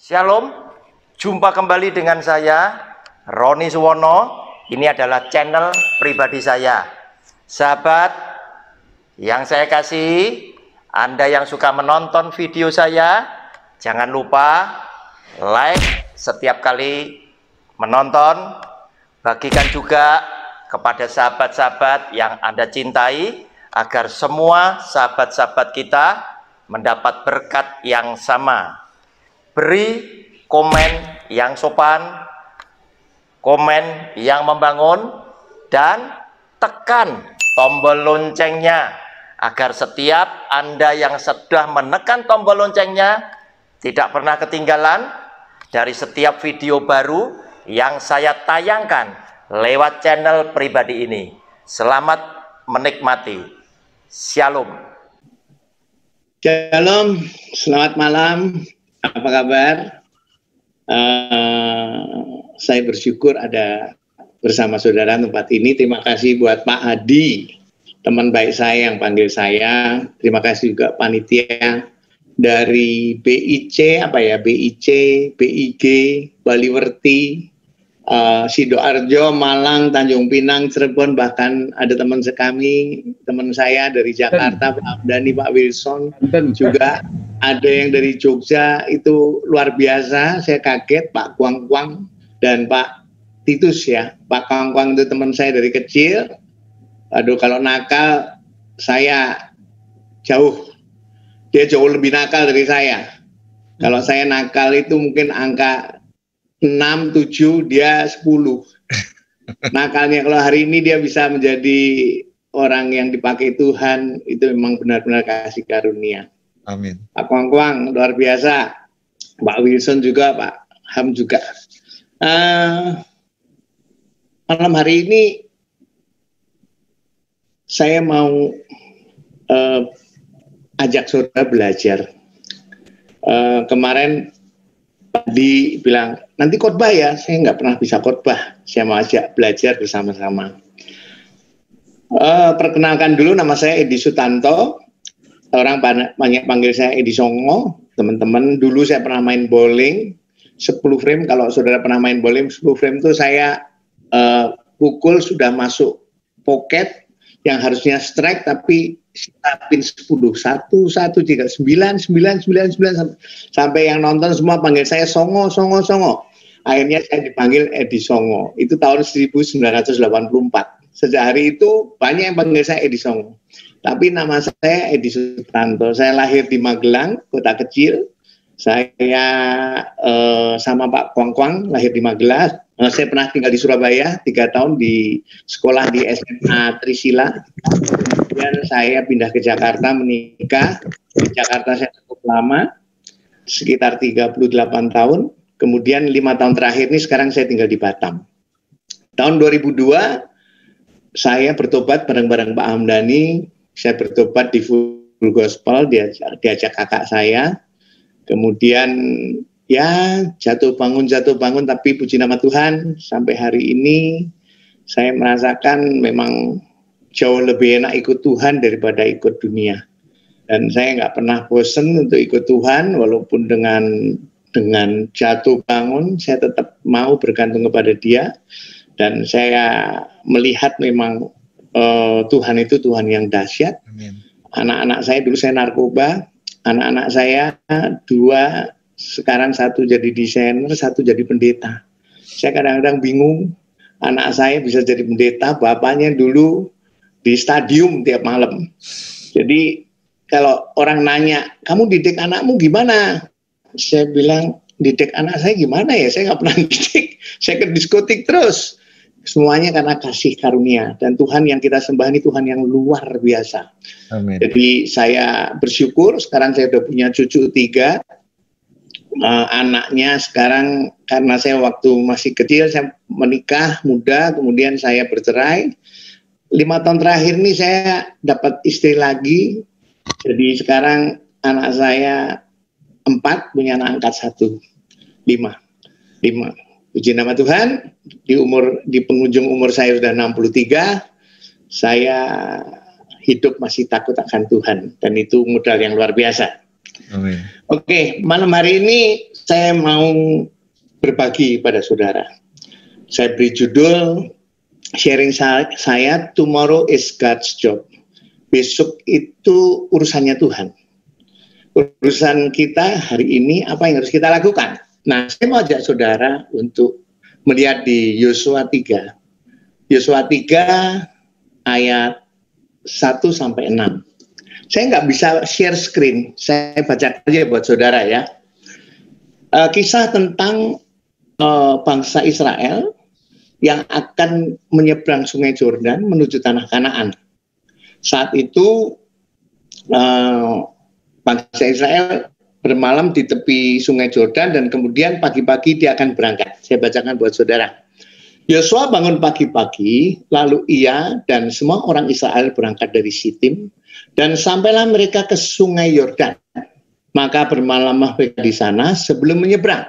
Shalom, jumpa kembali dengan saya, Roni Suwono. Ini adalah channel pribadi saya. Sahabat yang saya kasih, Anda yang suka menonton video saya, jangan lupa like setiap kali menonton. Bagikan juga kepada sahabat-sahabat yang Anda cintai, agar semua sahabat-sahabat kita mendapat berkat yang sama. Beri komen yang sopan, komen yang membangun, dan tekan tombol loncengnya agar setiap Anda yang sudah menekan tombol loncengnya tidak pernah ketinggalan dari setiap video baru yang saya tayangkan lewat channel pribadi ini. Selamat menikmati. Shalom. Shalom, selamat malam. Apa kabar? Saya bersyukur ada bersama saudara tempat ini. Terima kasih buat Pak Hadi, teman baik saya yang panggil saya. Terima kasih juga panitia dari BIC, BIG, Baliwerti, Sidoarjo, Malang, Tanjung Pinang, Cirebon, bahkan ada teman saya dari Jakarta, Pak Dani, Pak Wilson, juga ada yang dari Jogja. Itu luar biasa, saya kaget, Pak Kwang dan Pak Titus ya. Pak Kwang itu teman saya dari kecil. Aduh, kalau nakal saya dia jauh lebih nakal dari saya. Kalau saya nakal itu mungkin angka 6, 7, dia 10. Nakalnya kalau hari ini dia bisa menjadi orang yang dipakai Tuhan, itu memang benar-benar kasih karunia. Amin. Pak Kwang luar biasa. Pak Wilson juga, Pak Ham juga. Malam hari ini saya mau ajak saudara belajar. Kemarin Di bilang, nanti khotbah ya, saya nggak pernah bisa khotbah, saya mau ajak belajar bersama-sama. Perkenalkan dulu, nama saya Edi Sutanto, orang banyak panggil saya Edi Songo. Teman-teman, dulu saya pernah main bowling, 10 frame, kalau saudara pernah main bowling, 10 frame itu saya pukul sudah masuk pocket, yang harusnya strike, tapi pin 10, 1, 1, 3, 9, 9, 9, 9, sampai yang nonton semua panggil saya Songo. Akhirnya saya dipanggil Edi Songo. Itu tahun 1984. Sejak hari itu banyak yang panggil saya Edi Songo. Tapi nama saya Edi Sutanto. Saya lahir di Magelang, kota kecil. Saya sama Pak Kwang lahir di Magelang. Saya pernah tinggal di Surabaya 3 tahun di sekolah di SMA Trisila. Kemudian saya pindah ke Jakarta, menikah. Di Jakarta saya cukup lama, sekitar 38 tahun. Kemudian 5 tahun terakhir ini sekarang saya tinggal di Batam. Tahun 2002 saya bertobat bareng-bareng Pak Hamdani. Saya bertobat di Full Gospel, diajak kakak saya. Kemudian ya jatuh bangun, tapi puji nama Tuhan sampai hari ini saya merasakan memang jauh lebih enak ikut Tuhan daripada ikut dunia. Dan saya nggak pernah bosen untuk ikut Tuhan, walaupun dengan jatuh bangun saya tetap mau bergantung kepada Dia. Dan saya melihat memang Tuhan itu Tuhan yang dahsyat. Anak-anak saya dulu saya narkoba, anak-anak saya 2 sekarang 1 jadi desainer, 1 jadi pendeta. Saya kadang-kadang bingung, anak saya bisa jadi pendeta, bapaknya dulu di stadium tiap malam. Jadi kalau orang nanya, kamu didik anakmu gimana? Saya bilang, didik anak saya gimana ya? Saya nggak pernah didik, saya ke diskotik terus. Semuanya karena kasih karunia. Dan Tuhan yang kita sembah ini Tuhan yang luar biasa. Amin. Jadi saya bersyukur, sekarang saya sudah punya cucu 3. Anaknya sekarang, karena saya waktu masih kecil saya menikah muda, kemudian saya bercerai. 5 tahun terakhir ini saya dapat istri lagi. Jadi sekarang anak saya 4, punya anak angkat 1, 5. Puji nama Tuhan, di penghujung umur saya sudah 63, saya hidup masih takut akan Tuhan, dan itu modal yang luar biasa. Amin. Oke, malam hari ini saya mau berbagi pada saudara. Saya beri judul sharing saya, Tomorrow is God's Job. Besok itu urusannya Tuhan. Urusan kita hari ini apa yang harus kita lakukan. Nah, saya mau ajak saudara untuk melihat di Yosua 3. Yosua 3 ayat 1 sampai 6. Saya nggak bisa share screen, saya baca aja buat saudara ya. Kisah tentang bangsa Israel yang akan menyeberang Sungai Yordan menuju tanah Kanaan. Saat itu bangsa Israel bermalam di tepi Sungai Yordan dan kemudian pagi-pagi dia akan berangkat. Saya bacakan buat saudara. Yosua bangun pagi-pagi, lalu ia dan semua orang Israel berangkat dari Sitim dan sampailah mereka ke Sungai Yordan. Maka bermalamlah mereka di sana sebelum menyeberang.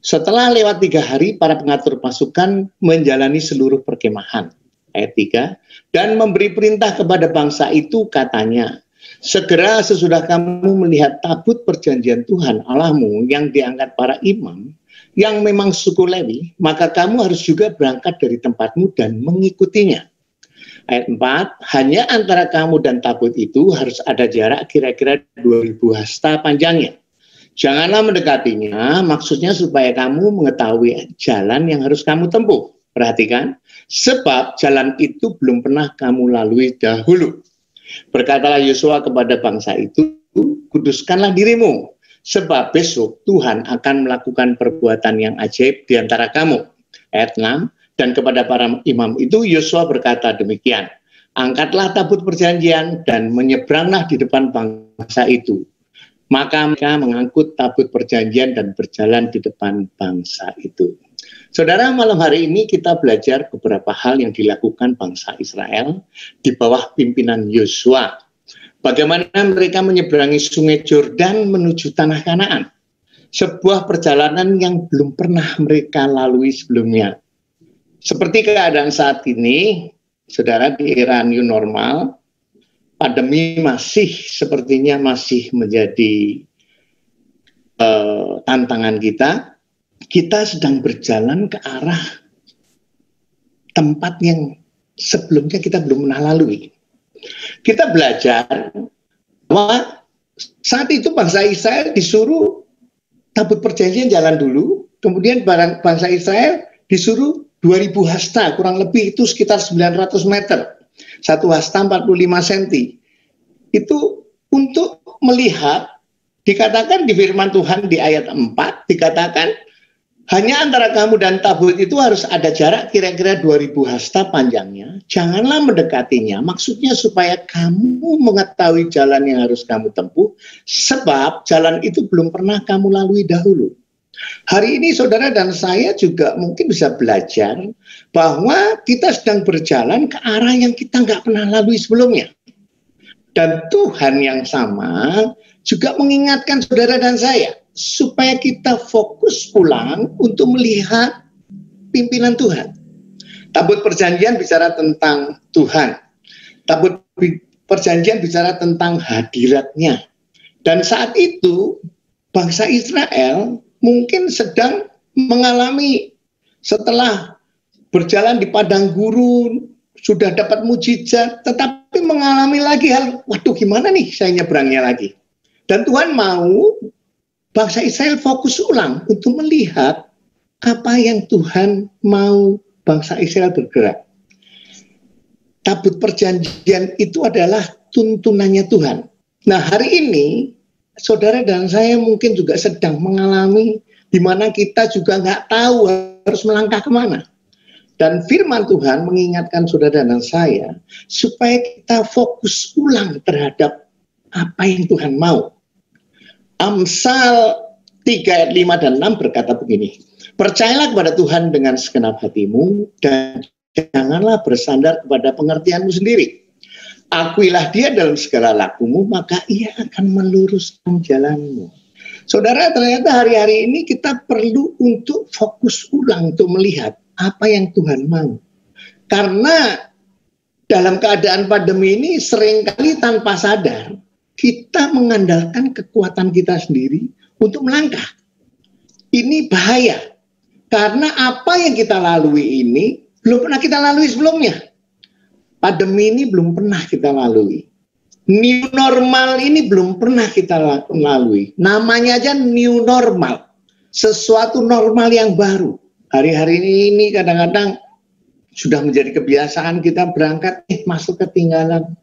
Setelah lewat 3 hari, para pengatur pasukan menjalani seluruh perkemahan. Ayat 3, dan memberi perintah kepada bangsa itu, katanya, segera sesudah kamu melihat tabut perjanjian Tuhan Allahmu yang diangkat para imam, yang memang suku Lewi, maka kamu harus juga berangkat dari tempatmu dan mengikutinya. Ayat 4, hanya antara kamu dan tabut itu harus ada jarak kira-kira 2000 hasta panjangnya. Janganlah mendekatinya, maksudnya supaya kamu mengetahui jalan yang harus kamu tempuh. Perhatikan, sebab jalan itu belum pernah kamu lalui dahulu. Berkatalah Yosua kepada bangsa itu, kuduskanlah dirimu, sebab besok Tuhan akan melakukan perbuatan yang ajaib di antara kamu. Ayat 6, dan kepada para imam itu Yosua berkata demikian, angkatlah tabut perjanjian dan menyeberanglah di depan bangsa itu. Maka mereka mengangkut tabut perjanjian dan berjalan di depan bangsa itu. Saudara, malam hari ini kita belajar beberapa hal yang dilakukan bangsa Israel di bawah pimpinan Yosua. Bagaimana mereka menyeberangi Sungai Yordan menuju tanah Kanaan. Sebuah perjalanan yang belum pernah mereka lalui sebelumnya. Seperti keadaan saat ini, saudara, di era new normal, pandemi sepertinya masih menjadi tantangan kita. Kita sedang berjalan ke arah tempat yang sebelumnya kita belum pernah lalui. Kita belajar bahwa saat itu bangsa Israel disuruh tabut perjanjian jalan dulu, kemudian bangsa Israel disuruh 2000 hasta, kurang lebih itu sekitar 900 meter. 1 hasta 45 cm. Itu untuk melihat, dikatakan di firman Tuhan di ayat 4, dikatakan, hanya antara kamu dan tabut itu harus ada jarak kira-kira 2000 hasta panjangnya. Janganlah mendekatinya, maksudnya supaya kamu mengetahui jalan yang harus kamu tempuh, sebab jalan itu belum pernah kamu lalui dahulu. Hari ini saudara dan saya juga mungkin bisa belajar bahwa kita sedang berjalan ke arah yang kita nggak pernah lalui sebelumnya. Dan Tuhan yang sama juga mengingatkan saudara dan saya supaya kita fokus ulang untuk melihat pimpinan Tuhan. Tabut perjanjian bicara tentang Tuhan. Tabut perjanjian bicara tentang hadiratnya. Dan saat itu bangsa Israel mungkin sedang mengalami setelah berjalan di padang gurun, sudah dapat mujizat, tetapi mengalami lagi hal, waduh gimana nih saya nyebrangnya lagi. Dan Tuhan mau bangsa Israel fokus ulang untuk melihat apa yang Tuhan mau bangsa Israel bergerak. Tabut perjanjian itu adalah tuntunannya Tuhan. Nah hari ini, saudara dan saya mungkin juga sedang mengalami di mana kita juga nggak tahu harus melangkah kemana. Dan firman Tuhan mengingatkan saudara dan saya supaya kita fokus ulang terhadap apa yang Tuhan mau. Amsal 3 ayat 5 dan 6 berkata begini, percayalah kepada Tuhan dengan segenap hatimu dan janganlah bersandar kepada pengertianmu sendiri. Akuilah dia dalam segala lakumu, maka ia akan meluruskan jalanmu. Saudara, ternyata hari-hari ini kita perlu untuk fokus ulang untuk melihat apa yang Tuhan mau. Karena dalam keadaan pandemi ini seringkali tanpa sadar kita mengandalkan kekuatan kita sendiri untuk melangkah. Ini bahaya. Karena apa yang kita lalui ini belum pernah kita lalui sebelumnya. Pandemi ini belum pernah kita lalui. New normal ini belum pernah kita lalui. Namanya aja new normal. Sesuatu normal yang baru. Hari-hari ini kadang-kadang sudah menjadi kebiasaan kita berangkat, masuk ketinggalan.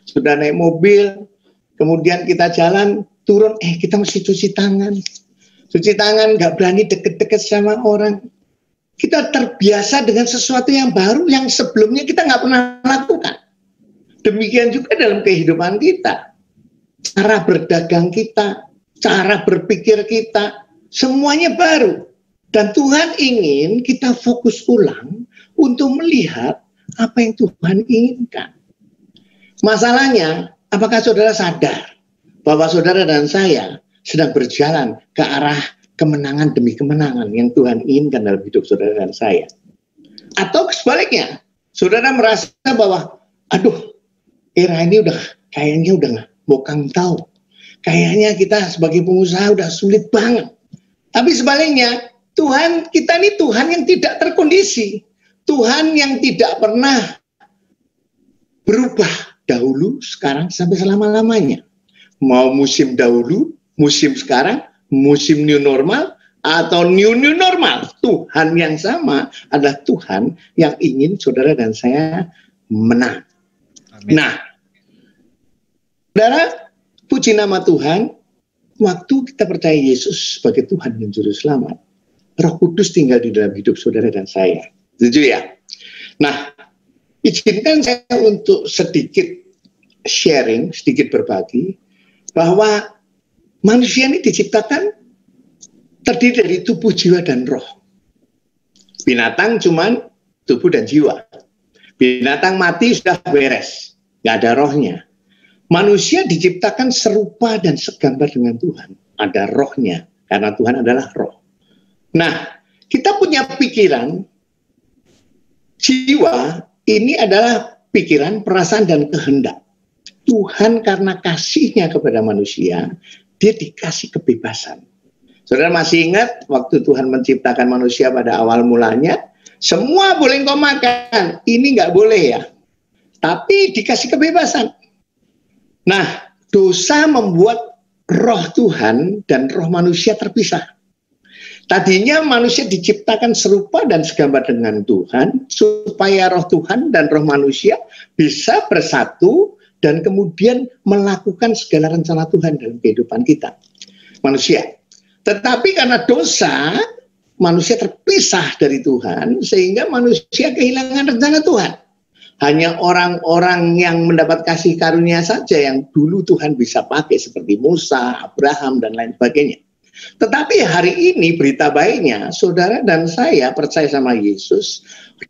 Sudah naik mobil, kemudian kita jalan, turun, kita mesti cuci tangan. Cuci tangan, nggak berani deket-deket sama orang. Kita terbiasa dengan sesuatu yang baru yang sebelumnya kita nggak pernah lakukan. Demikian juga dalam kehidupan kita. Cara berdagang kita, cara berpikir kita, semuanya baru. Dan Tuhan ingin kita fokus ulang untuk melihat apa yang Tuhan inginkan. Masalahnya, apakah saudara sadar bahwa saudara dan saya sedang berjalan ke arah kemenangan demi kemenangan yang Tuhan inginkan dalam hidup saudara dan saya? Atau sebaliknya, saudara merasa bahwa, aduh, era ini kayaknya udah mau kamu tahu. Kayaknya kita sebagai pengusaha udah sulit banget. Tapi sebaliknya, Tuhan kita ini Tuhan yang tidak terkondisi. Tuhan yang tidak pernah berubah dahulu, sekarang, sampai selama-lamanya. Mau musim dahulu, musim sekarang, musim new normal, atau new normal. Tuhan yang sama adalah Tuhan yang ingin saudara dan saya menang. Amin. Nah, saudara, puji nama Tuhan, waktu kita percaya Yesus sebagai Tuhan dan Juru Selamat, Roh Kudus tinggal di dalam hidup saudara dan saya. Setuju ya? Nah, izinkan saya untuk sedikit sharing, sedikit berbagi, bahwa manusia ini diciptakan terdiri dari tubuh, jiwa, dan roh. Binatang cuman tubuh dan jiwa. Binatang mati sudah beres, nggak ada rohnya. Manusia diciptakan serupa dan segambar dengan Tuhan. Ada rohnya, karena Tuhan adalah roh. Nah, kita punya pikiran, jiwa, ini adalah pikiran, perasaan, dan kehendak. Tuhan karena kasihnya kepada manusia, dia dikasih kebebasan. Saudara masih ingat waktu Tuhan menciptakan manusia pada awal mulanya, semua boleh engkau makan, ini nggak boleh ya. Tapi dikasih kebebasan. Nah, dosa membuat roh Tuhan dan roh manusia terpisah. Tadinya manusia diciptakan serupa dan segambar dengan Tuhan, supaya roh Tuhan dan roh manusia bisa bersatu dan kemudian melakukan segala rencana Tuhan dalam kehidupan kita, manusia. Tetapi karena dosa, manusia terpisah dari Tuhan, sehingga manusia kehilangan rencana Tuhan. Hanya orang-orang yang mendapat kasih karunia saja yang dulu Tuhan bisa pakai, seperti Musa, Abraham, dan lain sebagainya. Tetapi hari ini berita baiknya, saudara dan saya percaya sama Yesus,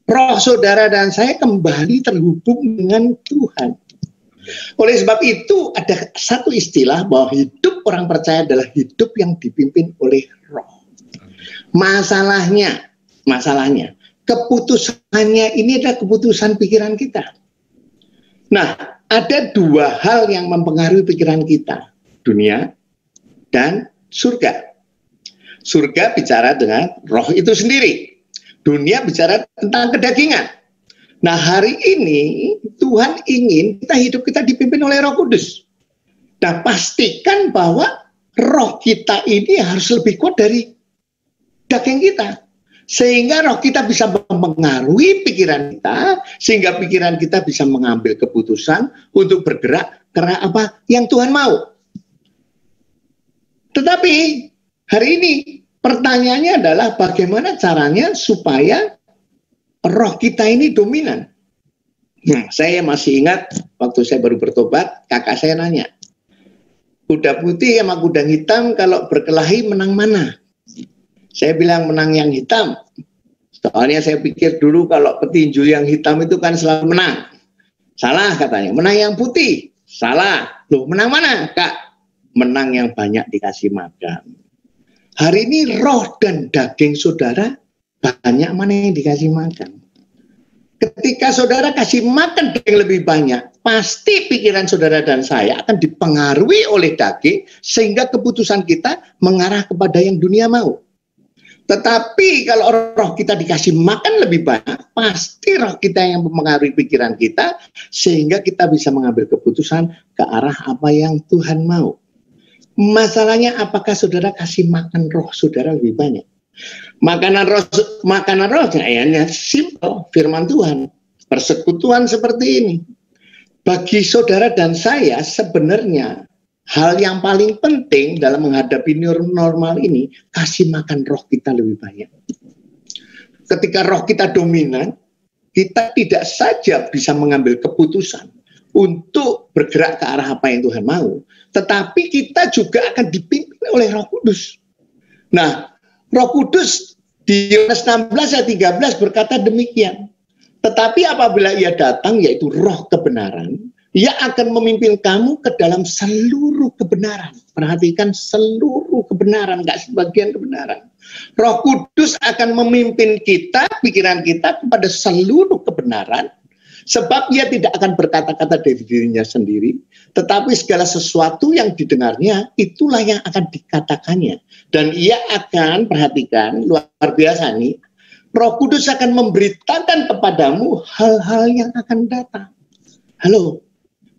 roh saudara dan saya kembali terhubung dengan Tuhan. Oleh sebab itu ada satu istilah bahwa hidup orang percaya adalah hidup yang dipimpin oleh roh. Masalahnya, keputusannya ini adalah keputusan pikiran kita. Nah, ada dua hal yang mempengaruhi pikiran kita, dunia dan surga. Surga bicara dengan roh itu sendiri. Dunia bicara tentang kedagingan. Nah, hari ini Tuhan ingin kita dipimpin oleh Roh Kudus. Nah, pastikan bahwa roh kita ini harus lebih kuat dari daging kita. Sehingga roh kita bisa mempengaruhi pikiran kita, sehingga pikiran kita bisa mengambil keputusan untuk bergerak karena apa yang Tuhan mau. Tetapi hari ini pertanyaannya adalah bagaimana caranya supaya roh kita ini dominan. Nah, saya masih ingat waktu saya baru bertobat, kakak saya nanya, kuda putih sama kuda hitam kalau berkelahi menang mana? Saya bilang menang yang hitam. Soalnya saya pikir dulu kalau petinju yang hitam itu kan selalu menang. Salah katanya, menang yang putih. Salah. Loh, menang mana, Kak? Menang yang banyak dikasih makan. Hari ini roh dan daging saudara banyak mana yang dikasih makan. Ketika saudara kasih makan yang lebih banyak, pasti pikiran saudara dan saya akan dipengaruhi oleh daging, sehingga keputusan kita mengarah kepada yang dunia mau. Tetapi kalau roh kita dikasih makan lebih banyak, pasti roh kita yang mempengaruhi pikiran kita, sehingga kita bisa mengambil keputusan ke arah apa yang Tuhan mau. Masalahnya apakah saudara kasih makan roh saudara lebih banyak? Makanan rohnya hanya simple, firman Tuhan, persekutuan seperti ini. Bagi saudara dan saya sebenarnya hal yang paling penting dalam menghadapi new normal ini, kasih makan roh kita lebih banyak. Ketika roh kita dominan, kita tidak saja bisa mengambil keputusan untuk bergerak ke arah apa yang Tuhan mau, tetapi kita juga akan dipimpin oleh Roh Kudus. Nah, Roh Kudus di Yohanes 16 ayat 13 berkata demikian. Tetapi apabila ia datang, yaitu roh kebenaran, ia akan memimpin kamu ke dalam seluruh kebenaran. Perhatikan, seluruh kebenaran, nggak sebagian kebenaran. Roh Kudus akan memimpin kita, pikiran kita kepada seluruh kebenaran, sebab ia tidak akan berkata-kata dari dirinya sendiri, tetapi segala sesuatu yang didengarnya, itulah yang akan dikatakannya. Dan ia akan, perhatikan, luar biasa nih, Roh Kudus akan memberitakan kepadamu hal-hal yang akan datang. Halo,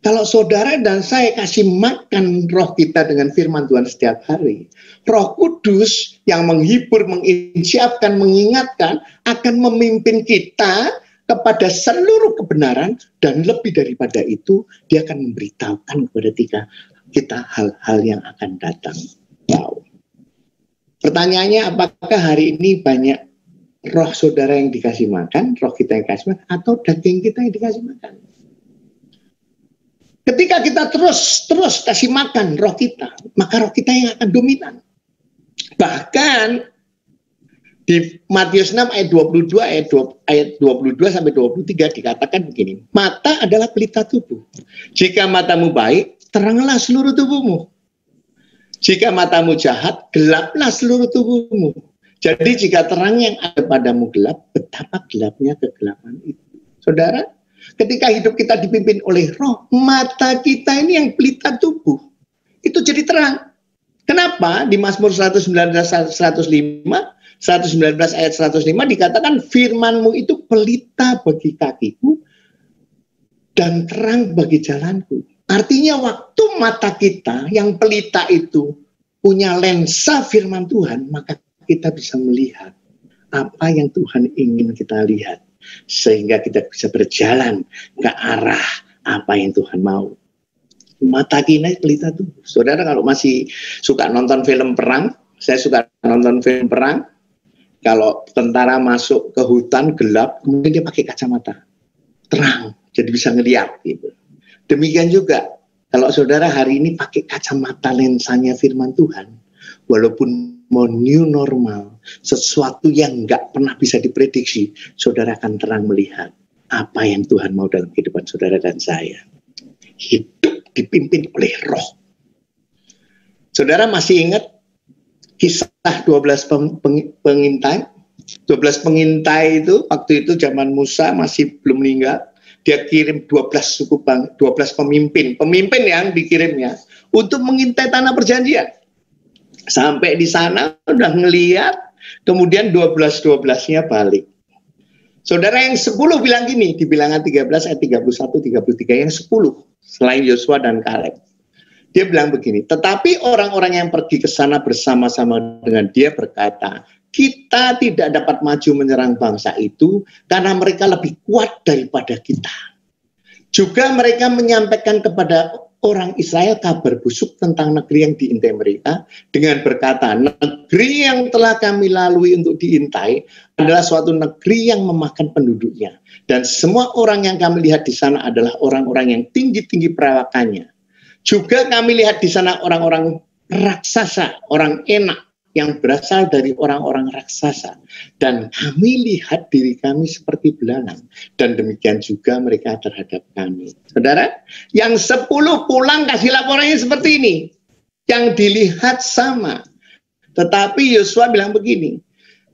kalau saudara dan saya kasih makan roh kita dengan firman Tuhan setiap hari, Roh Kudus yang menghibur, menginsiapkan, mengingatkan, akan memimpin kita kepada seluruh kebenaran, dan lebih daripada itu, dia akan memberitahukan kepada kita hal-hal yang akan datang. Wow. Pertanyaannya, apakah hari ini banyak roh saudara yang dikasih makan, roh kita yang dikasih makan, atau daging kita yang dikasih makan? Ketika kita terus kasih makan roh kita, maka roh kita yang akan dominan. Bahkan di Matius 6 ayat 22 ayat 22 sampai 23 dikatakan begini, mata adalah pelita tubuh. Jika matamu baik, teranglah seluruh tubuhmu. Jika matamu jahat, gelaplah seluruh tubuhmu. Jadi jika terang yang ada padamu gelap, betapa gelapnya kegelapan itu. Saudara, ketika hidup kita dipimpin oleh roh, mata kita ini yang pelita tubuh, itu jadi terang. Kenapa? Di Mazmur 119 ayat 105 dikatakan firman-Mu itu pelita bagi kakiku dan terang bagi jalanku. Artinya waktu mata kita yang pelita itu punya lensa firman Tuhan, maka kita bisa melihat apa yang Tuhan ingin kita lihat, sehingga kita bisa berjalan ke arah apa yang Tuhan mau. Mata kita pelita tubuh. Saudara kalau masih suka nonton film perang, saya suka nonton film perang, kalau tentara masuk ke hutan gelap, kemudian dia pakai kacamata terang, jadi bisa ngeliat gitu. Demikian juga kalau saudara hari ini pakai kacamata lensanya firman Tuhan, walaupun mau new normal, sesuatu yang nggak pernah bisa diprediksi, saudara akan terang melihat apa yang Tuhan mau dalam kehidupan saudara dan saya. Hidup dipimpin oleh roh. Saudara masih ingat kisah 12 pengintai? 12 pengintai itu, waktu itu zaman Musa masih belum meninggal, dia kirim 12 pemimpin yang dikirimnya untuk mengintai tanah perjanjian. Sampai di sana udah ngeliat, kemudian 12-12-nya balik. Saudara yang 10 bilang gini, di Bilangan 13 ayat 31-33, yang 10 selain Yosua dan Kaleb. Dia bilang begini, tetapi orang-orang yang pergi ke sana bersama-sama dengan dia berkata, kita tidak dapat maju menyerang bangsa itu karena mereka lebih kuat daripada kita. Juga mereka menyampaikan kepada orang Israel kabar busuk tentang negeri yang diintai mereka dengan berkata, negeri yang telah kami lalui untuk diintai adalah suatu negeri yang memakan penduduknya. Dan semua orang yang kami lihat di sana adalah orang-orang yang tinggi-tinggi perawakannya. Juga kami lihat di sana orang-orang raksasa, orang enak yang berasal dari orang-orang raksasa. Dan kami lihat diri kami seperti belalang. Dan demikian juga mereka terhadap kami. Saudara, yang 10 pulang kasih laporannya seperti ini. Yang dilihat sama. Tetapi Yosua bilang begini,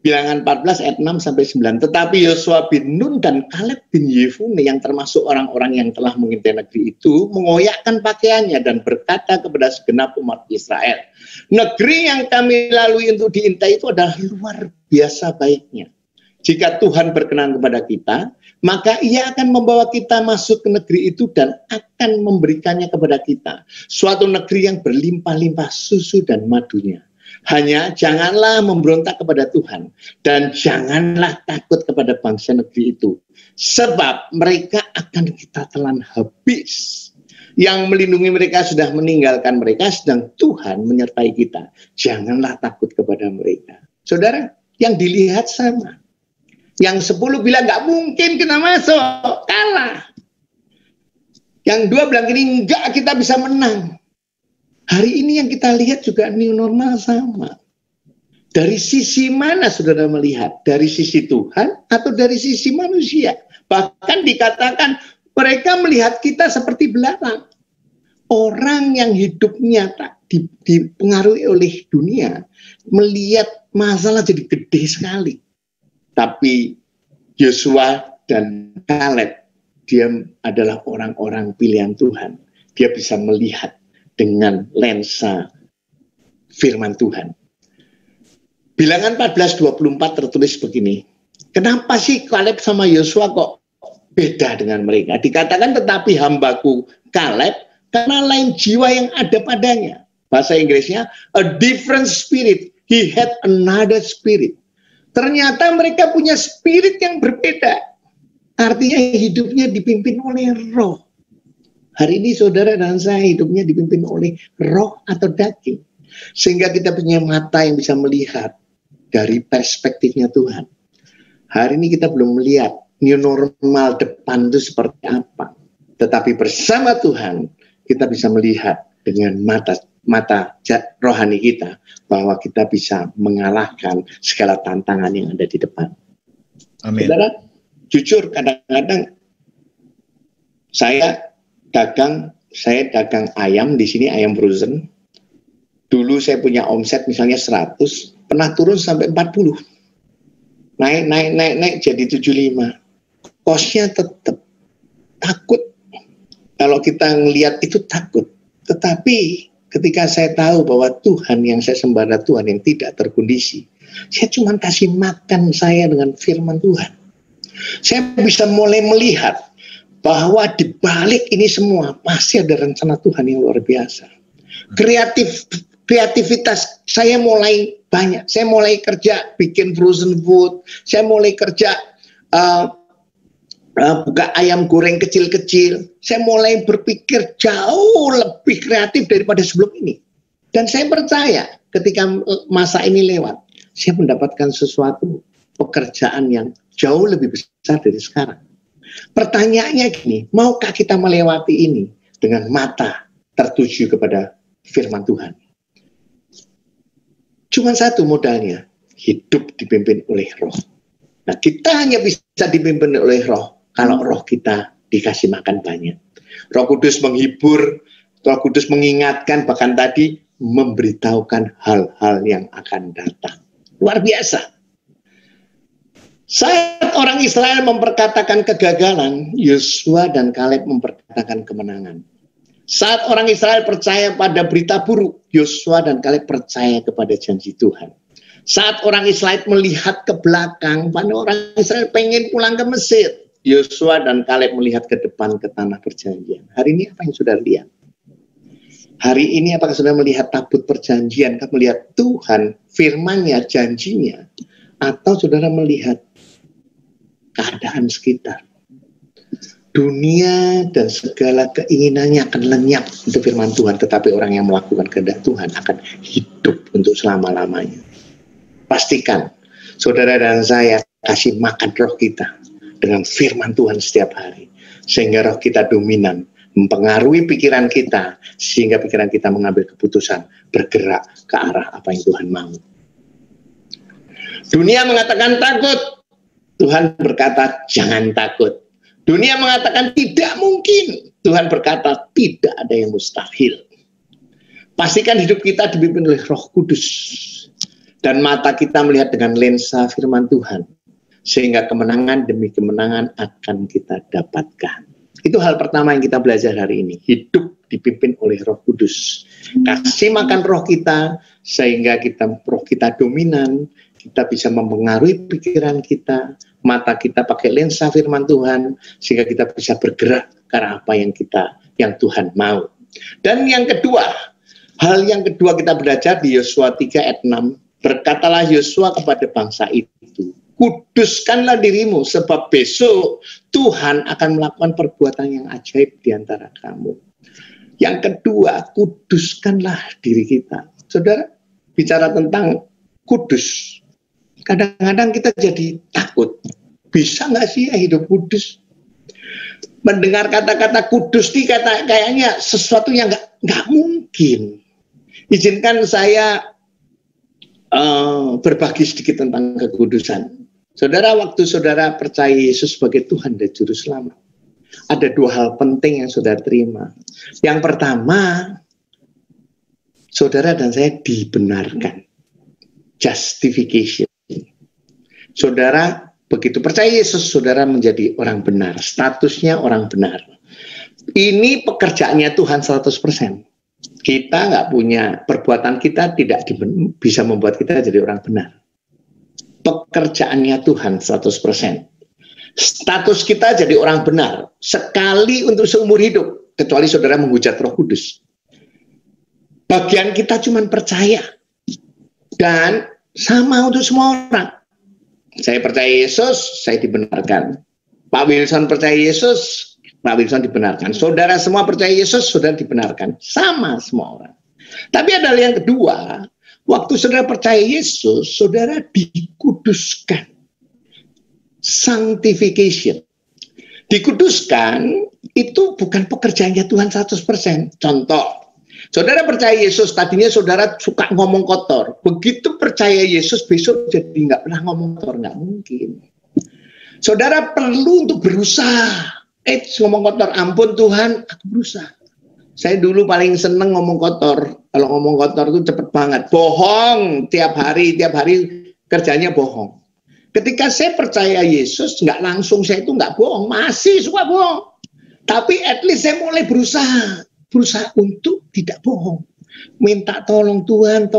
Bilangan 14 ayat 6 sampai 9. Tetapi Yosua bin Nun dan Kaleb bin Yefune yang termasuk orang-orang yang telah mengintai negeri itu mengoyakkan pakaiannya dan berkata kepada segenap umat Israel, negeri yang kami lalui untuk diintai itu adalah luar biasa baiknya. Jika Tuhan berkenan kepada kita, maka Ia akan membawa kita masuk ke negeri itu dan akan memberikannya kepada kita. Suatu negeri yang berlimpah-limpah susu dan madunya. Hanya janganlah memberontak kepada Tuhan dan janganlah takut kepada bangsa negeri itu. Sebab mereka akan kita telan habis. Yang melindungi mereka sudah meninggalkan mereka, sedang Tuhan menyertai kita. Janganlah takut kepada mereka. Saudara, yang dilihat sama. Yang 10 bilang nggak mungkin kita masuk, kalah. Yang 2 bilang ini enggak, kita bisa menang. Hari ini yang kita lihat juga new normal sama. Dari sisi mana saudara melihat? Dari sisi Tuhan atau dari sisi manusia? Bahkan dikatakan mereka melihat kita seperti belarang. Orang yang hidupnya tak dipengaruhi oleh dunia, melihat masalah jadi gede sekali. Tapi Yosua dan Kaleb, dia adalah orang-orang pilihan Tuhan. Dia bisa melihat dengan lensa firman Tuhan. Bilangan 14:24 tertulis begini. Kenapa sih Kaleb sama Yosua kok beda dengan mereka? Dikatakan tetapi hambaku Kaleb karena lain jiwa yang ada padanya. Bahasa Inggrisnya a different spirit. He had another spirit. Ternyata mereka punya spirit yang berbeda. Artinya hidupnya dipimpin oleh roh. Hari ini saudara dan saya hidupnya dipimpin oleh roh atau daging. Sehingga kita punya mata yang bisa melihat dari perspektifnya Tuhan. Hari ini kita belum melihat new normal depan itu seperti apa. Tetapi bersama Tuhan kita bisa melihat dengan mata rohani kita bahwa kita bisa mengalahkan segala tantangan yang ada di depan. Amin. Saudara, jujur kadang-kadang saya dagang ayam di sini, ayam frozen. Dulu saya punya omset misalnya 100, pernah turun sampai 40. Naik jadi 75. Kosnya tetap takut. Kalau kita ngelihat itu takut. Tetapi ketika saya tahu bahwa Tuhan yang saya sembah adalah Tuhan yang tidak terkondisi, saya cuma kasih makan saya dengan firman Tuhan. Saya bisa mulai melihat bahwa di balik ini semua pasti ada rencana Tuhan yang luar biasa. Kreativitas saya mulai banyak. Saya mulai kerja bikin frozen food. Saya mulai kerja buka ayam goreng kecil-kecil. Saya mulai berpikir jauh lebih kreatif daripada sebelum ini. Dan saya percaya ketika masa ini lewat, saya mendapatkan sesuatu pekerjaan yang jauh lebih besar dari sekarang. Pertanyaannya gini, maukah kita melewati ini dengan mata tertuju kepada firman Tuhan? Cuma satu modalnya, hidup dipimpin oleh roh. Nah, kita hanya bisa dipimpin oleh roh kalau roh kita dikasih makan banyak. Roh Kudus menghibur, Roh Kudus mengingatkan, bahkan tadi memberitahukan hal-hal yang akan datang. Luar biasa. Saat orang Israel memperkatakan kegagalan, Yosua dan Kaleb memperkatakan kemenangan. Saat orang Israel percaya pada berita buruk, Yosua dan Kaleb percaya kepada janji Tuhan. Saat orang Israel melihat ke belakang, pada orang Israel pengen pulang ke Mesir, Yosua dan Kaleb melihat ke depan ke tanah perjanjian. Hari ini apa yang sudah lihat? Hari ini apakah sudah melihat tabut perjanjian? Kau melihat Tuhan, firman-Nya, janjinya, atau saudara melihat keadaan sekitar? Dunia dan segala keinginannya akan lenyap untuk firman Tuhan, tetapi orang yang melakukan kehendak Tuhan akan hidup untuk selama-lamanya. Pastikan saudara dan saya kasih makan roh kita dengan firman Tuhan setiap hari, sehingga roh kita dominan, mempengaruhi pikiran kita, sehingga pikiran kita mengambil keputusan bergerak ke arah apa yang Tuhan mau. Dunia mengatakan takut, Tuhan berkata jangan takut. Dunia mengatakan tidak mungkin, Tuhan berkata tidak ada yang mustahil. Pastikan hidup kita dipimpin oleh Roh Kudus. Dan mata kita melihat dengan lensa firman Tuhan. Sehingga kemenangan demi kemenangan akan kita dapatkan. Itu hal pertama yang kita belajar hari ini. Hidup dipimpin oleh Roh Kudus. Kasih makan roh kita, sehingga roh kita dominan. Kita bisa mempengaruhi pikiran kita. Mata kita pakai lensa firman Tuhan. Sehingga kita bisa bergerak ke arah apa yang Tuhan mau. Dan yang kedua, hal yang kedua kita belajar di Yosua 3 ayat 6. Berkatalah Yosua kepada bangsa itu, kuduskanlah dirimu, sebab besok Tuhan akan melakukan perbuatan yang ajaib di antara kamu. Yang kedua, kuduskanlah diri kita. Saudara, bicara tentang kudus, kadang-kadang kita jadi takut. Bisa nggak sih ya hidup kudus? Mendengar kata-kata kudus ini kayaknya sesuatu yang nggak mungkin. Izinkan saya berbagi sedikit tentang kekudusan. Saudara, waktu saudara percaya Yesus sebagai Tuhan dan Juru Selamat, ada dua hal penting yang saudara terima. Yang pertama, saudara dan saya dibenarkan. Justification. Saudara, begitu percaya Yesus, saudara menjadi orang benar. Statusnya orang benar. Ini pekerjaannya Tuhan 100%. Kita nggak punya, perbuatan kita tidak bisa membuat kita jadi orang benar. Pekerjaannya Tuhan 100%. Status kita jadi orang benar sekali untuk seumur hidup, kecuali saudara menghujat Roh Kudus. Bagian kita cuma percaya, dan sama untuk semua orang. Saya percaya Yesus, saya dibenarkan. Pak Wilson percaya Yesus, Pak Wilson dibenarkan. Saudara semua percaya Yesus, saudara dibenarkan. Sama semua orang. Tapi ada yang kedua, waktu saudara percaya Yesus, saudara dikuduskan. Sanctification. Dikuduskan itu bukan pekerjaannya Tuhan 100%. Contoh, saudara percaya Yesus, tadinya saudara suka ngomong kotor. Begitu percaya Yesus, besok jadi nggak pernah ngomong kotor. Nggak mungkin. Saudara perlu untuk berusaha. Ngomong kotor, ampun Tuhan, aku berusaha. Saya dulu paling seneng ngomong kotor. Kalau ngomong kotor itu cepet banget. Bohong tiap hari kerjanya bohong. Ketika saya percaya Yesus, nggak langsung saya itu nggak bohong, masih suka bohong. Tapi at least saya mulai berusaha untuk tidak bohong. Minta tolong Tuhan,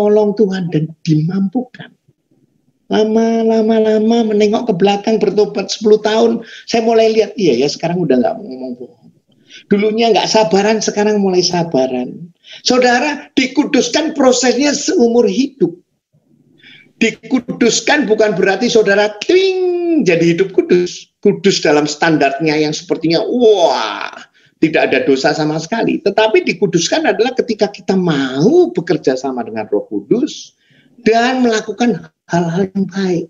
dan dimampukan. Lama menengok ke belakang, bertobat 10 tahun, saya mulai lihat, iya ya sekarang udah nggak ngomong bohong. Dulunya nggak sabaran, sekarang mulai sabaran. Saudara, dikuduskan prosesnya seumur hidup. Dikuduskan bukan berarti saudara jadi hidup kudus. Kudus dalam standarnya yang sepertinya, wah, tidak ada dosa sama sekali. Tetapi dikuduskan adalah ketika kita mau bekerja sama dengan Roh Kudus dan melakukan hal-hal yang baik.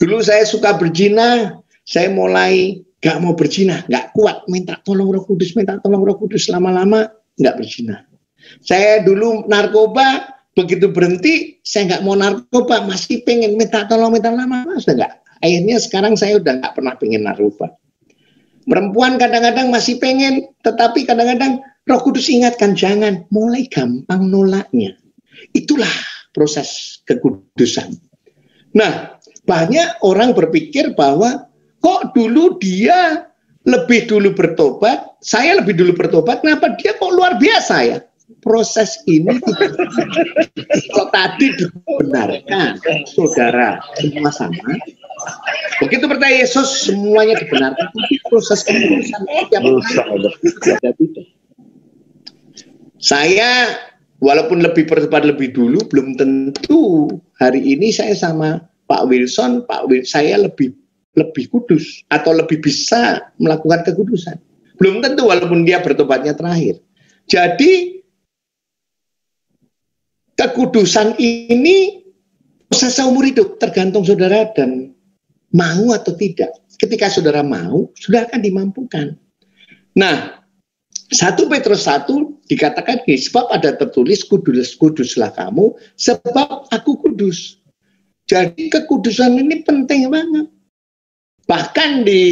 Dulu saya suka berzina, saya mulai gak mau berzina, gak kuat, minta tolong Roh Kudus, lama-lama gak berzina. Saya dulu narkoba, begitu berhenti, saya gak mau narkoba, masih pengen minta tolong, lama-lama sudah gak. Akhirnya sekarang saya udah gak pernah pengen narkoba. Perempuan kadang-kadang masih pengen, tetapi kadang-kadang Roh Kudus ingatkan, jangan, mulai gampang nolaknya. Itulah proses kekudusan. Nah, banyak orang berpikir bahwa kok dulu dia lebih dulu bertobat, saya lebih dulu bertobat, kenapa dia kok luar biasa ya? Proses ini tidak kalau tadi dibenarkan, saudara semua sama. Begitu percaya Yesus, semuanya dibenarkan. Tapi proses kekudusan tiap beda. Saya walaupun lebih bertobat lebih dulu, belum tentu hari ini saya sama Pak Wilson, saya lebih kudus atau lebih bisa melakukan kekudusan. Belum tentu walaupun dia bertobatnya terakhir. Jadi kekudusan ini proses seumur hidup, tergantung saudara dan mau atau tidak. Ketika saudara mau, saudara akan dimampukan. Nah, 1 Petrus 1 dikatakan gini, sebab ada tertulis kuduslah kamu sebab aku kudus. Jadi kekudusan ini penting banget. Bahkan di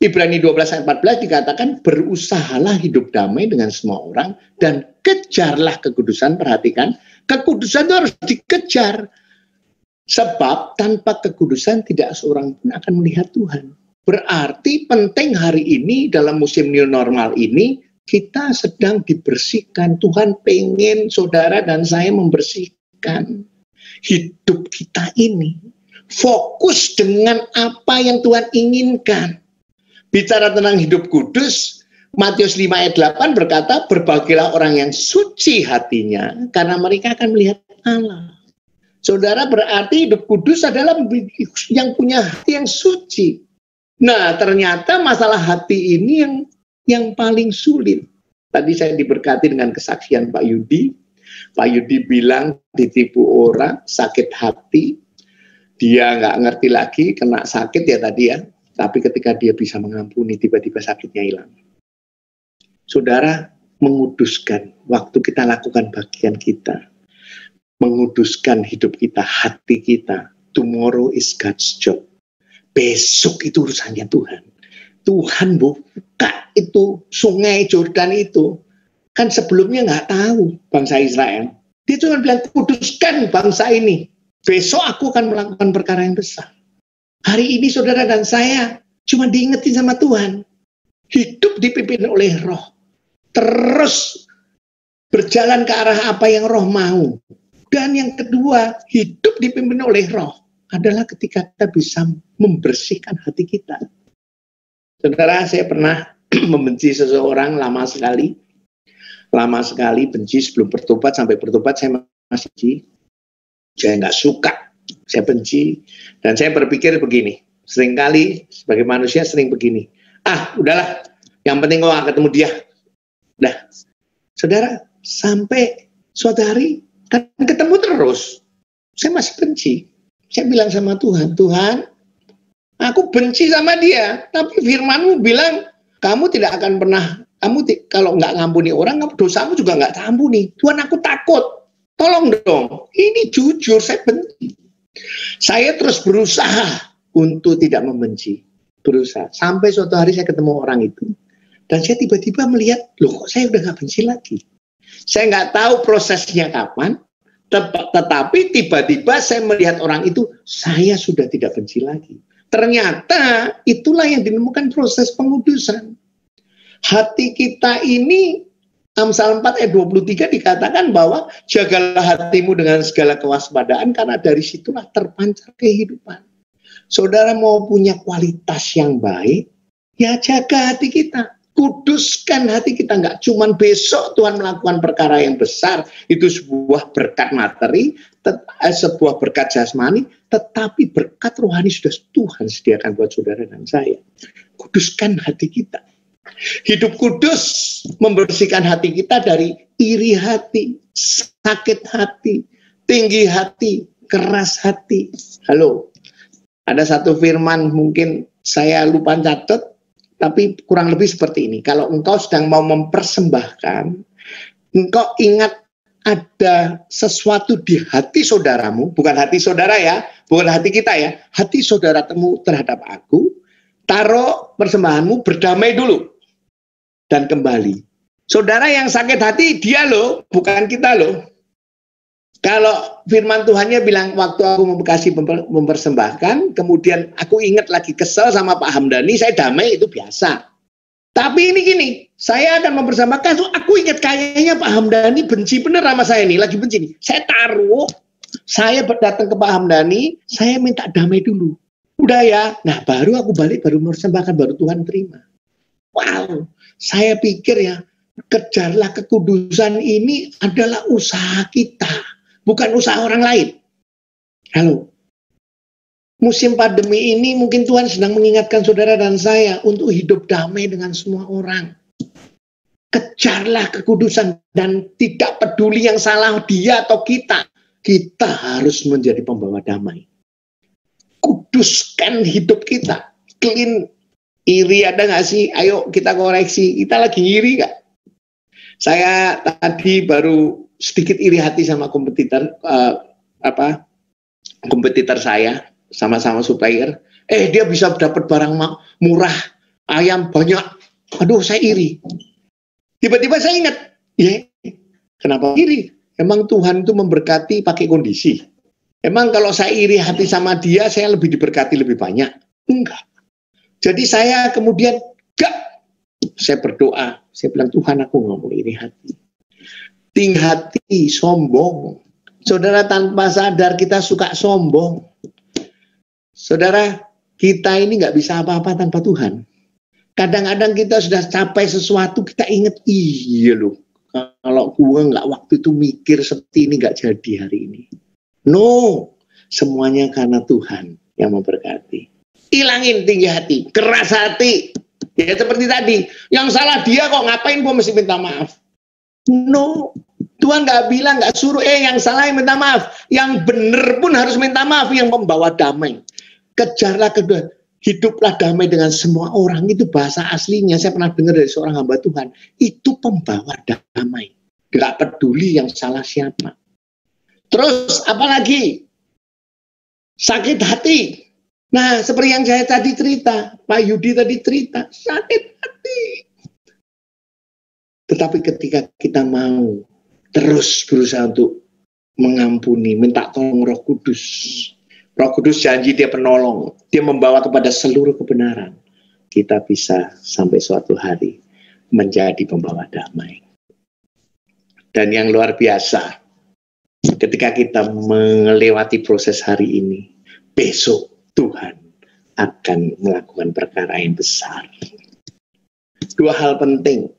Ibrani 12 ayat 14 dikatakan berusahalah hidup damai dengan semua orang dan kejarlah kekudusan. Perhatikan, kekudusan itu harus dikejar. Sebab tanpa kekudusan tidak seorang pun akan melihat Tuhan. Berarti penting hari ini dalam musim new normal ini kita sedang dibersihkan. Tuhan pengen saudara dan saya membersihkan hidup kita ini. Fokus dengan apa yang Tuhan inginkan. Bicara tentang hidup kudus, Matius 5 ayat 8 berkata, berbahagialah orang yang suci hatinya, karena mereka akan melihat Allah. Saudara, berarti hidup kudus adalah yang punya hati yang suci. Nah, ternyata masalah hati ini yang paling sulit. Tadi saya diberkati dengan kesaksian Pak Yudi. Pak Yudi bilang ditipu orang, sakit hati. Dia nggak ngerti lagi, kena sakit ya tadi ya. Tapi ketika dia bisa mengampuni, tiba-tiba sakitnya hilang. Saudara, menguduskan waktu kita lakukan bagian kita, menguduskan hidup kita, hati kita. Tomorrow is God's job. Besok itu urusannya Tuhan. Tuhan buka itu sungai Jordan itu. Kan sebelumnya nggak tahu bangsa Israel. Dia cuma bilang, kuduskan bangsa ini. Besok aku akan melakukan perkara yang besar. Hari ini saudara dan saya cuma diingetin sama Tuhan. Hidup dipimpin oleh Roh. Terus berjalan ke arah apa yang Roh mau. Dan yang kedua, hidup dipimpin oleh Roh adalah ketika kita bisa membersihkan hati kita. Saudara, saya pernah membenci seseorang lama sekali. Lama sekali benci sebelum bertobat, sampai bertobat saya masih benci. Saya nggak suka, saya benci. Dan saya berpikir begini, seringkali sebagai manusia sering begini. Udahlah, yang penting kok gak ketemu dia. Nah, saudara, sampai suatu hari kan ketemu terus. Saya masih benci. Saya bilang sama Tuhan, Tuhan, aku benci sama dia. Tapi firman-Mu bilang, kamu tidak akan pernah, kalau nggak ngampuni orang, dosamu juga nggak tampuni. Tuhan, aku takut. Tolong dong. Ini jujur, saya benci. Saya terus berusaha untuk tidak membenci. Berusaha. Sampai suatu hari saya ketemu orang itu. Dan saya tiba-tiba melihat, loh kok saya udah nggak benci lagi. Saya nggak tahu prosesnya kapan, tetapi tiba-tiba saya melihat orang itu, saya sudah tidak benci lagi. Ternyata itulah yang dinemukan proses pengudusan. Hati kita ini, Amsal 4 ayat 23 dikatakan bahwa jagalah hatimu dengan segala kewaspadaan, karena dari situlah terpancar kehidupan. Saudara mau punya kualitas yang baik, ya jaga hati kita. Kuduskan hati kita, nggak cuman besok Tuhan melakukan perkara yang besar, itu sebuah berkat materi, sebuah berkat jasmani, tetapi berkat rohani sudah Tuhan sediakan buat saudara dan saya. Kuduskan hati kita. Hidup kudus membersihkan hati kita dari iri hati, sakit hati, tinggi hati, keras hati. Halo, ada satu firman mungkin saya lupa catat, tapi kurang lebih seperti ini. Kalau engkau sedang mau mempersembahkan, engkau ingat ada sesuatu di hati saudaramu, bukan hati saudara ya, bukan hati kita ya, hati saudara temu terhadap aku, taruh persembahanmu, berdamai dulu, dan kembali. Saudara yang sakit hati, dia loh, bukan kita loh. Kalau firman Tuhannya bilang, waktu aku mempersembahkan, kemudian aku ingat lagi kesel sama Pak Hamdani, saya damai, itu biasa. Tapi ini gini, saya akan mempersembahkan, so aku ingat kayaknya Pak Hamdani benci bener sama saya nih, lagi benci nih. Saya taruh, saya datang ke Pak Hamdani, saya minta damai dulu. Udah ya, nah baru aku balik, baru mempersembahkan, baru Tuhan terima. Wow, saya pikir ya, kejarlah kekudusan ini adalah usaha kita. Bukan usaha orang lain. Halo. Musim pandemi ini mungkin Tuhan sedang mengingatkan saudara dan saya untuk hidup damai dengan semua orang. Kejarlah kekudusan dan tidak peduli yang salah dia atau kita. Kita harus menjadi pembawa damai. Kuduskan hidup kita. Clean. Iri ada nggak sih? Ayo kita koreksi. Kita lagi iri nggak? Saya tadi baru sedikit iri hati sama kompetitor saya, sama-sama supplier. Dia bisa dapat barang murah, ayam banyak. Aduh, saya iri. Tiba-tiba saya ingat, ya, kenapa iri? Emang Tuhan itu memberkati pakai kondisi. Emang kalau saya iri hati sama dia, saya lebih diberkati lebih banyak? Enggak. Jadi saya kemudian, enggak. Saya berdoa, saya bilang, Tuhan aku nggak mau iri hati. Tinggi hati, sombong. Saudara, tanpa sadar kita suka sombong. Saudara, kita ini nggak bisa apa-apa tanpa Tuhan. Kadang-kadang kita sudah capai sesuatu, kita ingat, iya loh, kalau gue nggak waktu itu mikir seperti ini, nggak jadi hari ini. No, semuanya karena Tuhan yang memberkati. Hilangin tinggi hati, keras hati. Ya seperti tadi, yang salah dia kok, ngapain gue mesti minta maaf? No, Tuhan nggak bilang, nggak suruh, yang salah yang minta maaf. Yang benar pun harus minta maaf, yang membawa damai. Kejarlah kedua, hiduplah damai dengan semua orang. Itu bahasa aslinya, saya pernah dengar dari seorang hamba Tuhan. Itu pembawa damai. Nggak peduli yang salah siapa. Terus apalagi? Sakit hati. Nah, seperti yang saya tadi cerita, Pak Yudi tadi cerita, sakit hati. Tetapi ketika kita mau terus berusaha untuk mengampuni, minta tolong Roh Kudus. Roh Kudus janji dia penolong, dia membawa kepada seluruh kebenaran. Kita bisa sampai suatu hari menjadi pembawa damai. Dan yang luar biasa, ketika kita melewati proses hari ini, besok Tuhan akan melakukan perkara yang besar. Dua hal penting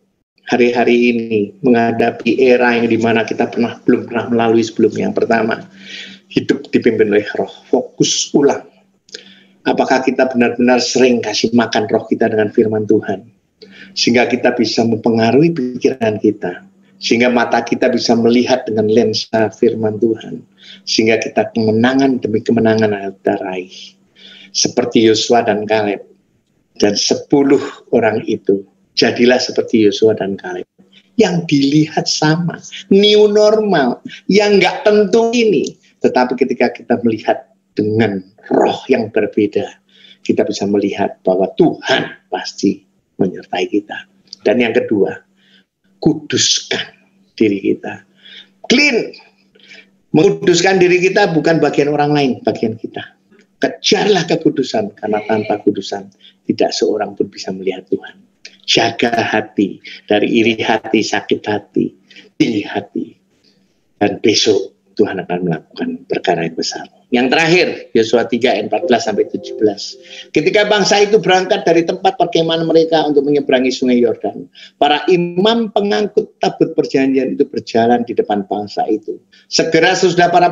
hari-hari ini menghadapi era yang dimana kita belum pernah melalui sebelumnya. Yang pertama, hidup dipimpin oleh Roh, fokus ulang. Apakah kita benar-benar sering kasih makan roh kita dengan firman Tuhan, sehingga kita bisa mempengaruhi pikiran kita, sehingga mata kita bisa melihat dengan lensa firman Tuhan, sehingga kita kemenangan demi kemenangan akan kita raih. Seperti Yosua dan Kaleb, dan 10 orang itu jadilah seperti Yosua dan Kaleb, yang dilihat sama, new normal, yang nggak tentu ini. Tetapi ketika kita melihat dengan roh yang berbeda, kita bisa melihat bahwa Tuhan pasti menyertai kita. Dan yang kedua, kuduskan diri kita. Clean. Menguduskan diri kita bukan bagian orang lain, bagian kita. Kejarlah kekudusan, karena tanpa kudusan tidak seorang pun bisa melihat Tuhan. Jaga hati dari iri hati, sakit hati, tinggi hati. Dan besok Tuhan akan melakukan perkara yang besar. Yang terakhir, Yosua 3 ayat 14-17. Ketika bangsa itu berangkat dari tempat perkemahan mereka untuk menyeberangi sungai Yordan, para imam pengangkut tabut perjanjian itu berjalan di depan bangsa itu. Segera sesudah para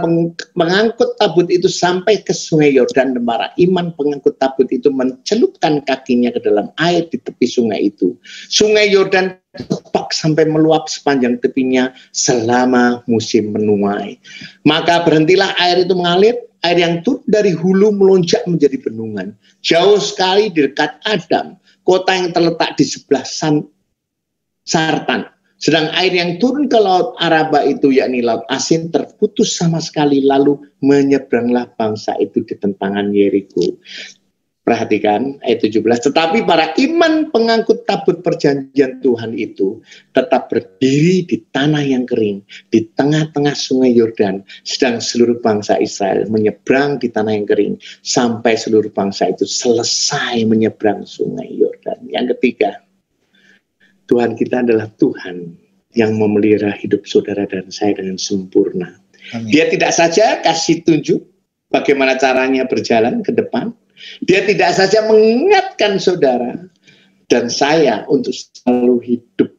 pengangkut tabut itu sampai ke sungai Yordan, dan para imam pengangkut tabut itu mencelupkan kakinya ke dalam air di tepi sungai itu. Sungai Yordan tepak sampai meluap sepanjang tepinya selama musim menuai. Maka berhentilah air itu mengalir. Air yang turun dari hulu melonjak menjadi bendungan. Jauh sekali di dekat Adam, kota yang terletak di sebelah Sartan. Sedang air yang turun ke laut Araba itu, yakni laut asin, terputus sama sekali, lalu menyeberanglah bangsa itu di tentangan Yeriko. Perhatikan ayat 17. Tetapi para imam pengangkut tabut perjanjian Tuhan itu tetap berdiri di tanah yang kering, di tengah-tengah sungai Yordan, sedang seluruh bangsa Israel menyeberang di tanah yang kering, sampai seluruh bangsa itu selesai menyeberang sungai Yordan. Yang ketiga, Tuhan kita adalah Tuhan yang memelihara hidup saudara dan saya dengan sempurna. Amin. Dia tidak saja kasih tunjuk bagaimana caranya berjalan ke depan, dia tidak saja mengingatkan saudara dan saya untuk selalu hidup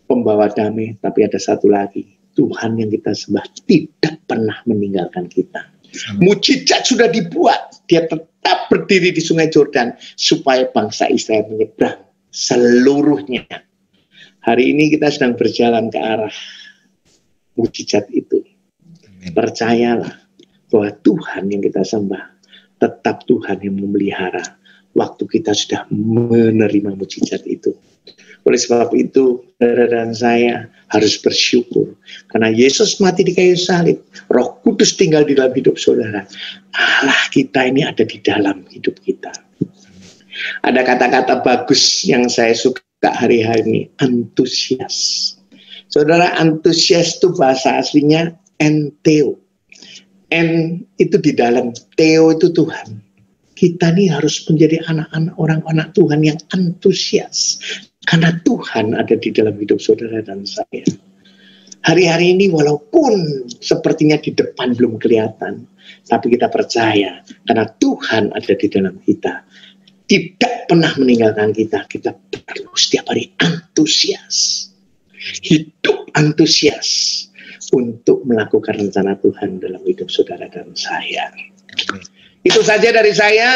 pembawa damai, tapi ada satu lagi, Tuhan yang kita sembah tidak pernah meninggalkan kita. Mujizat sudah dibuat, dia tetap berdiri di sungai Yordan supaya bangsa Israel menyeberang seluruhnya. Hari ini kita sedang berjalan ke arah mujizat itu. Percayalah bahwa Tuhan yang kita sembah tetap Tuhan yang memelihara waktu kita sudah menerima mujizat itu. Oleh sebab itu, saudara dan saya harus bersyukur. Karena Yesus mati di kayu salib, Roh Kudus tinggal di dalam hidup saudara. Allah kita ini ada di dalam hidup kita. Ada kata-kata bagus yang saya suka hari-hari ini, antusias. Saudara, antusias itu bahasa aslinya enteo. N itu di dalam, Theo itu Tuhan. Kita nih harus menjadi anak-anak, orang-anak Tuhan yang antusias. Karena Tuhan ada di dalam hidup saudara dan saya. Hari-hari ini walaupun sepertinya di depan belum kelihatan, tapi kita percaya karena Tuhan ada di dalam kita. Tidak pernah meninggalkan kita. Kita perlu setiap hari antusias. Hidup antusias untuk melakukan rencana Tuhan dalam hidup saudara dan saya. Itu saja dari saya.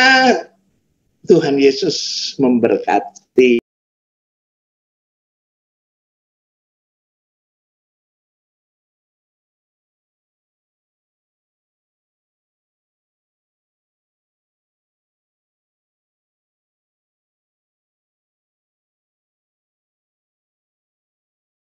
Tuhan Yesus memberkati.